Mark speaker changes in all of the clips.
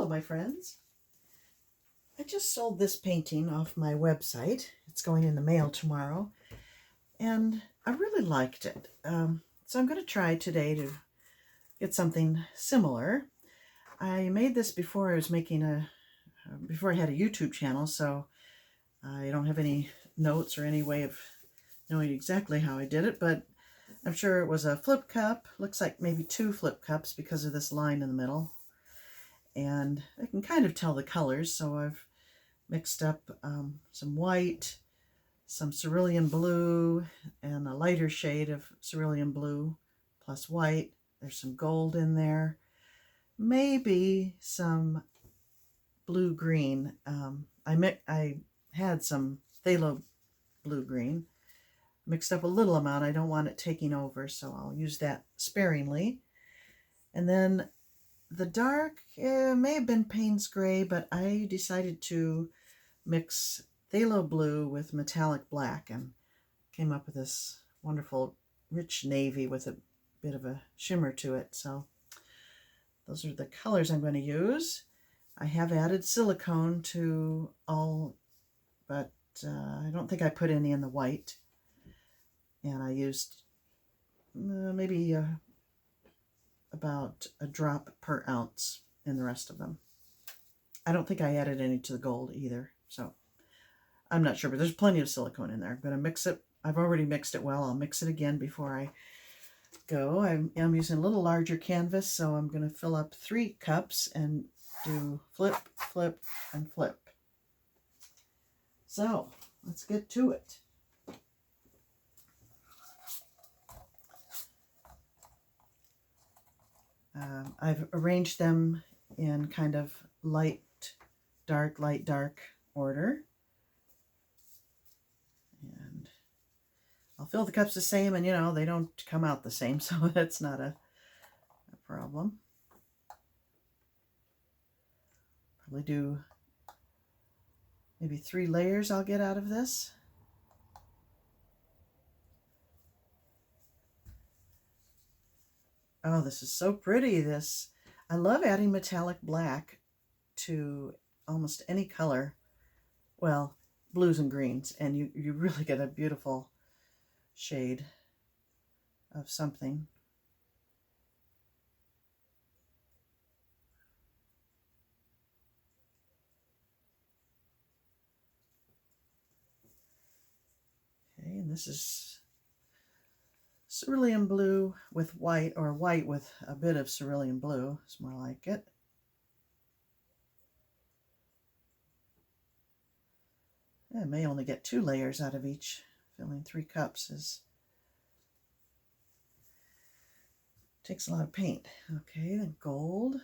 Speaker 1: my friends. I just sold this painting off my website. It's going in the mail tomorrow, and I really liked it. So I'm going to try today to get something similar. I made this before I was making before I had a YouTube channel, so I don't have any notes or any way of knowing exactly how I did it, but I'm sure it was a flip cup. Looks like maybe 2 flip cups because of this line in the middle. And I can kind of tell the colors, so I've mixed up some white, some cerulean blue, and a lighter shade of cerulean blue plus white. There's some gold in there. Maybe some blue-green. I had some phthalo blue-green. Mixed up a little amount. I don't want it taking over, so I'll use that sparingly. And then the dark may have been Payne's Gray, but I decided to mix phthalo blue with metallic black and came up with this wonderful rich navy with a bit of a shimmer to it. So those are the colors I'm going to use. I have added silicone to all, but I don't think I put any in the white. And I used maybe about a drop per ounce in the rest of them. I don't think I added any to the gold either, so I'm not sure, but there's plenty of silicone in there. I'm going to mix it. I've already mixed it well. I'll mix it again before I go. I'm using a little larger canvas, so I'm going to fill up 3 cups and do flip, flip, and flip. So let's get to it. I've arranged them in kind of light, dark order. And I'll fill the cups the same, and they don't come out the same, so that's not a problem. Probably do maybe 3 layers I'll get out of this. Oh, this is so pretty. I love adding metallic black to almost any color. Well, blues and greens, and you really get a beautiful shade of something. Okay, and this is cerulean blue with white, or white with a bit of cerulean blue. It's more like it. I may only get 2 layers out of each. Filling 3 cups takes a lot of paint. Okay, then gold.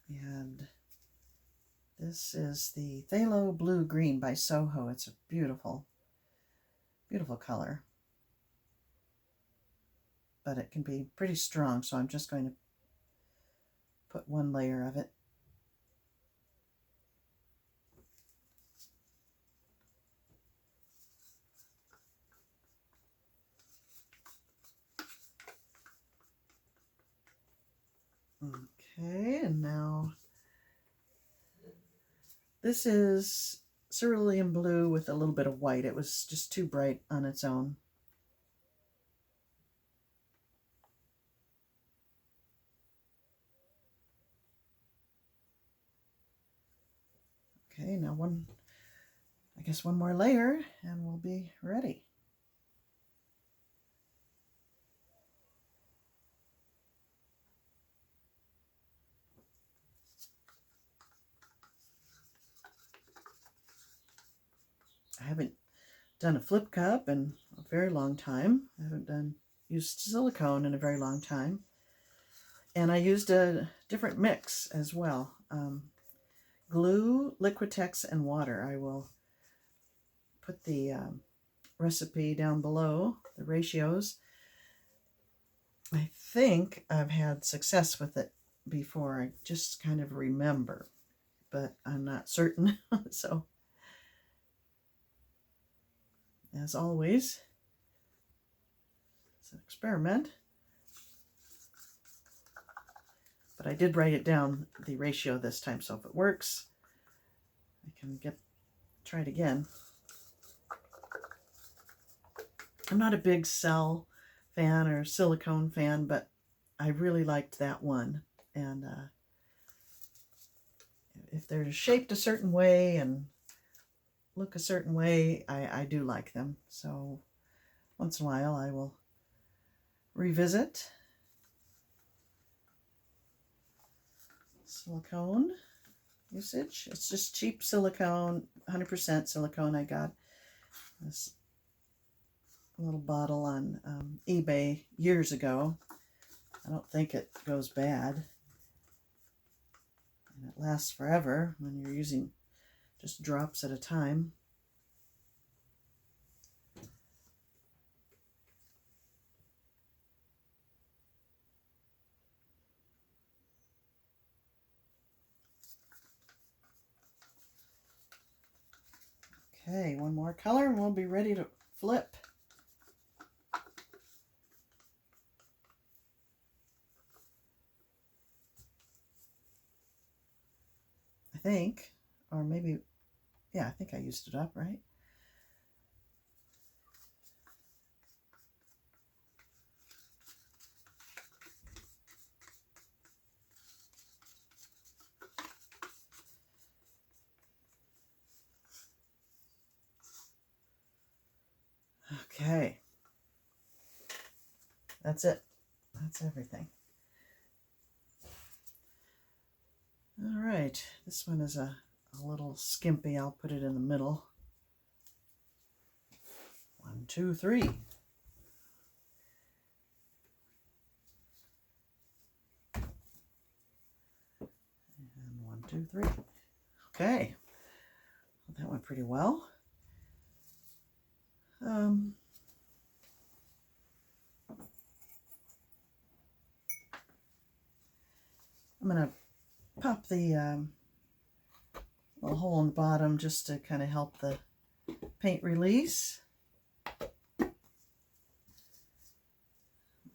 Speaker 1: And this is the Phthalo Blue Green by Soho. It's a beautiful, beautiful color. But it can be pretty strong, so I'm just going to put 1 layer of it. Okay, and now this is cerulean blue with a little bit of white. It was just too bright on its own. Okay, now I guess one more layer and we'll be ready. I haven't done a flip cup in a very long time. I haven't used silicone in a very long time. And I used a different mix as well. Glue, Liquitex, and water. I will put the recipe down below, the ratios. I think I've had success with it before. I just kind of remember, but I'm not certain. So, as always, it's an experiment. But I did write it down, the ratio this time, so if it works, I can try it again. I'm not a big cell fan or silicone fan, but I really liked that one. And if they're shaped a certain way and look a certain way, I do like them. So once in a while I will revisit. Silicone usage. It's just cheap silicone, 100% silicone. I got this little bottle on eBay years ago. I don't think it goes bad. And it lasts forever when you're using just drops at a time. Okay, one more color and we'll be ready to flip. I think, or maybe, yeah, I think I used it up, right? Okay, that's it. That's everything. All right, this one is a little skimpy. I'll put it in the middle. 1, 2, 3. And 1, 2, 3. Okay, well, that went pretty well. I'm going to pop the little hole in the bottom just to kind of help the paint release.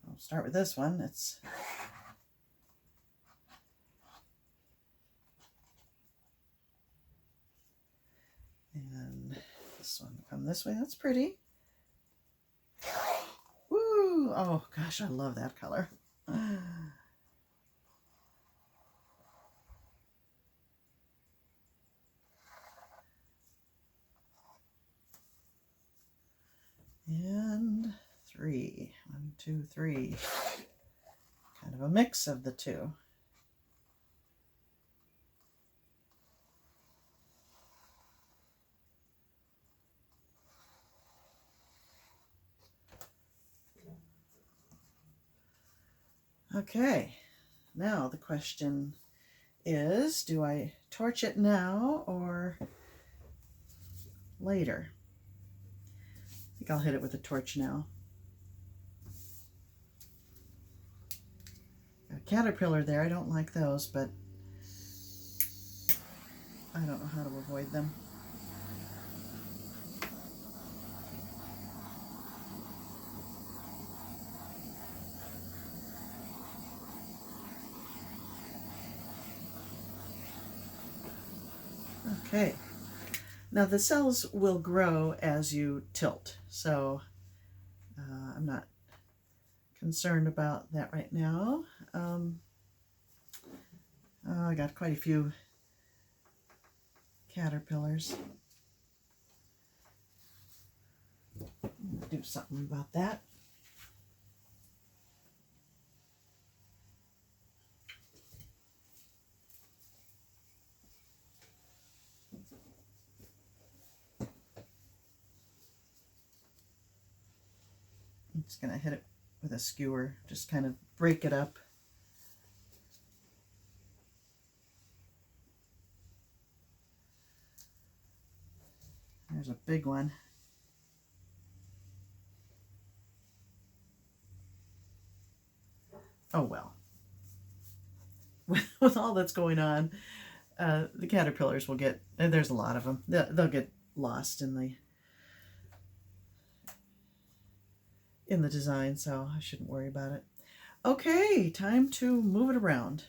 Speaker 1: I'll start with this one. And this one will come this way. That's pretty. Woo! Oh gosh, I love that color. And 3. 1, 2, 3. Kind of a mix of the two. Okay, now the question is, do I torch it now or later? I think I'll hit it with a torch now. Got a caterpillar there. I don't like those, but I don't know how to avoid them. Okay, now the cells will grow as you tilt, so I'm not concerned about that right now. I got quite a few caterpillars. I'm gonna do something about that. I'm just going to hit it with a skewer, just kind of break it up. There's a big one. Oh well. with all that's going on, the caterpillars will get, and there's a lot of them, they'll get lost in the design, so I shouldn't worry about it. Okay, time to move it around.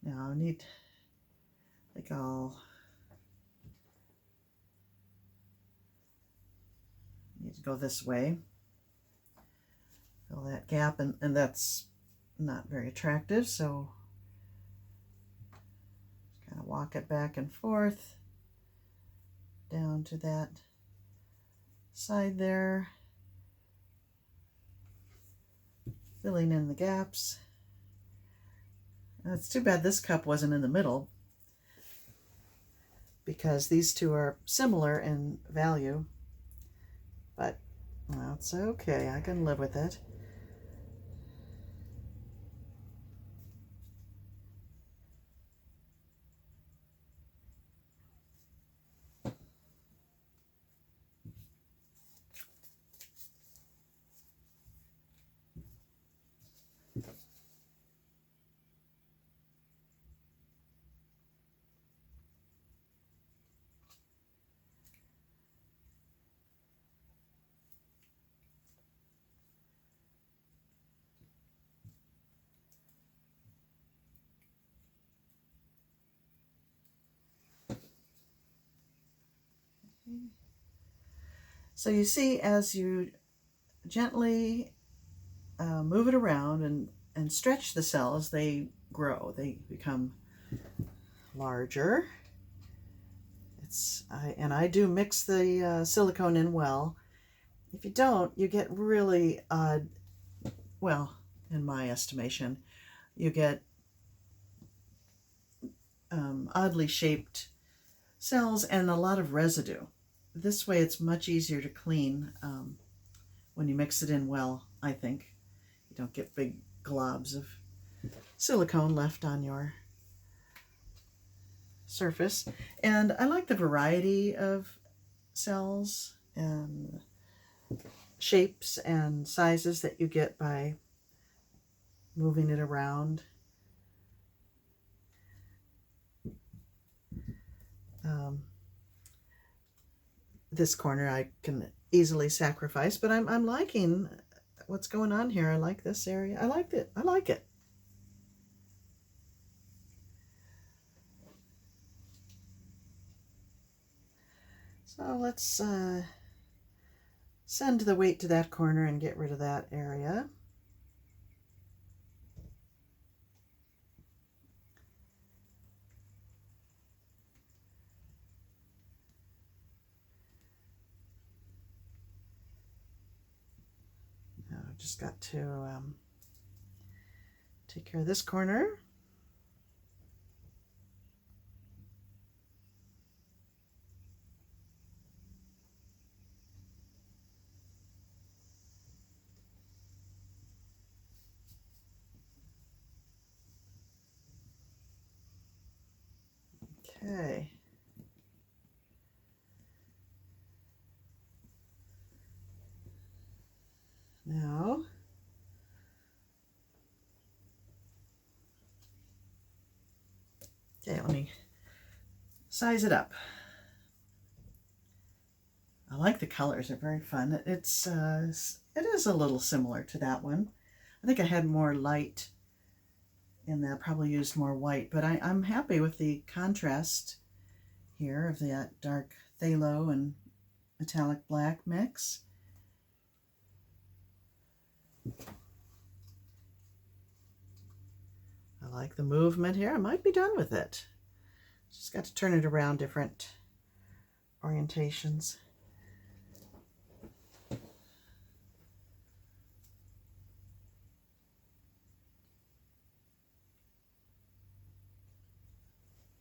Speaker 1: Now I need, I'll need to go this way. Fill that gap, and that's not very attractive, so kind of walk it back and forth down to that side there, filling in the gaps. It's too bad this cup wasn't in the middle, because these two are similar in value, but that's okay, I can live with it. So you see, as you gently move it around and stretch the cells, they grow, they become larger. I do mix the silicone in well. If you don't, you get really odd, well, in my estimation, you get oddly shaped cells and a lot of residue. This way it's much easier to clean when you mix it in well, I think. You don't get big globs of silicone left on your surface. And I like the variety of cells and shapes and sizes that you get by moving it around. This corner I can easily sacrifice, but I'm liking what's going on here. I like this area. I like it. I like it. So let's send the weight to that corner and get rid of that area. Now I've just got to take care of this corner. Okay. Now, okay, let me size it up. I like the colors, they're very fun. It is a little similar to that one. I think I had more light in that, probably used more white, but I'm happy with the contrast here of that dark phthalo and metallic black mix. I like the movement here. I might be done with it. Just got to turn it around different orientations. I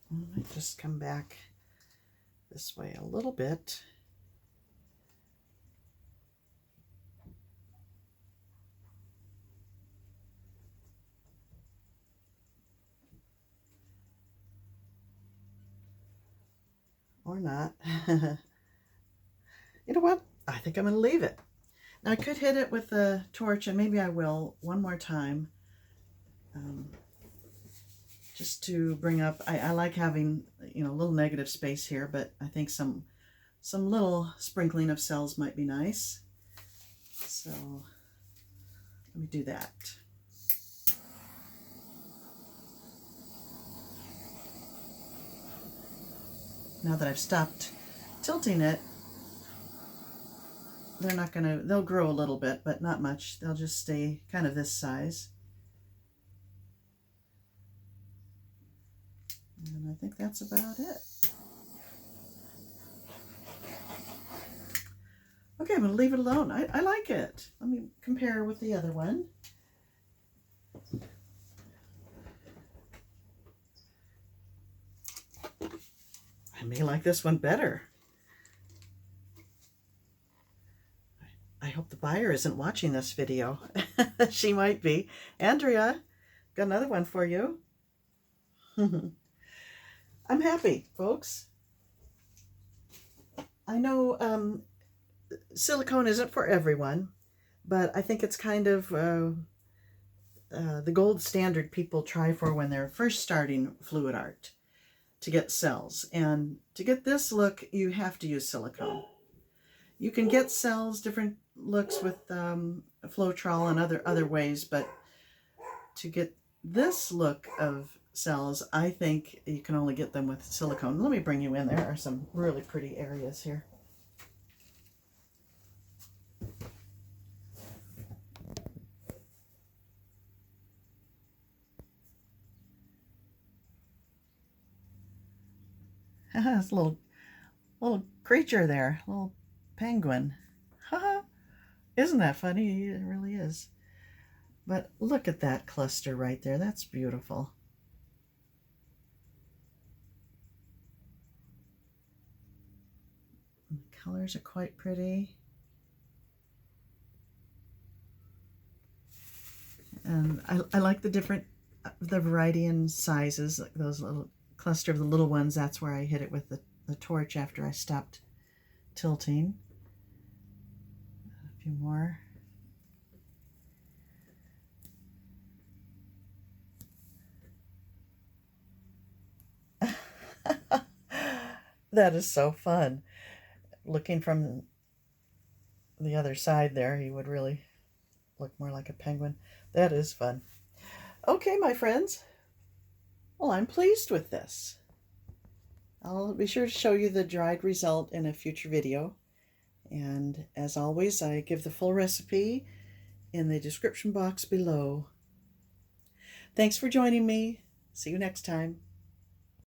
Speaker 1: might just come back this way a little bit. Or not. You know what? I think I'm going to leave it. Now I could hit it with the torch, and maybe I will one more time just to bring up, I like having, you know, a little negative space here, but I think some little sprinkling of cells might be nice. So let me do that. Now that I've stopped tilting it, they're not gonna, they'll grow a little bit, but not much. They'll just stay kind of this size. And I think that's about it. Okay, I'm gonna leave it alone. I like it. Let me compare with the other one. I may like this one better. I hope the buyer isn't watching this video. She might be. Andrea, got another one for you. I'm happy, folks. I know silicone isn't for everyone, but I think it's kind of the gold standard people try for when they're first starting fluid art to get cells. And to get this look, you have to use silicone. You can get cells, different looks with Floetrol and other ways, but to get this look of cells, I think you can only get them with silicone. Let me bring you in. There are some really pretty areas here. This little creature there, little penguin. Haha, isn't that funny? It really is. But look at that cluster right there. That's beautiful. And the colors are quite pretty. And I like the variety in sizes, like those little cluster of the little ones. That's where I hit it with the torch after I stopped tilting. A few more. That is so fun. Looking from the other side there, he would really look more like a penguin. That is fun. Okay, my friends. Well, I'm pleased with this. I'll be sure to show you the dried result in a future video. And as always, I give the full recipe in the description box below. Thanks for joining me. See you next time.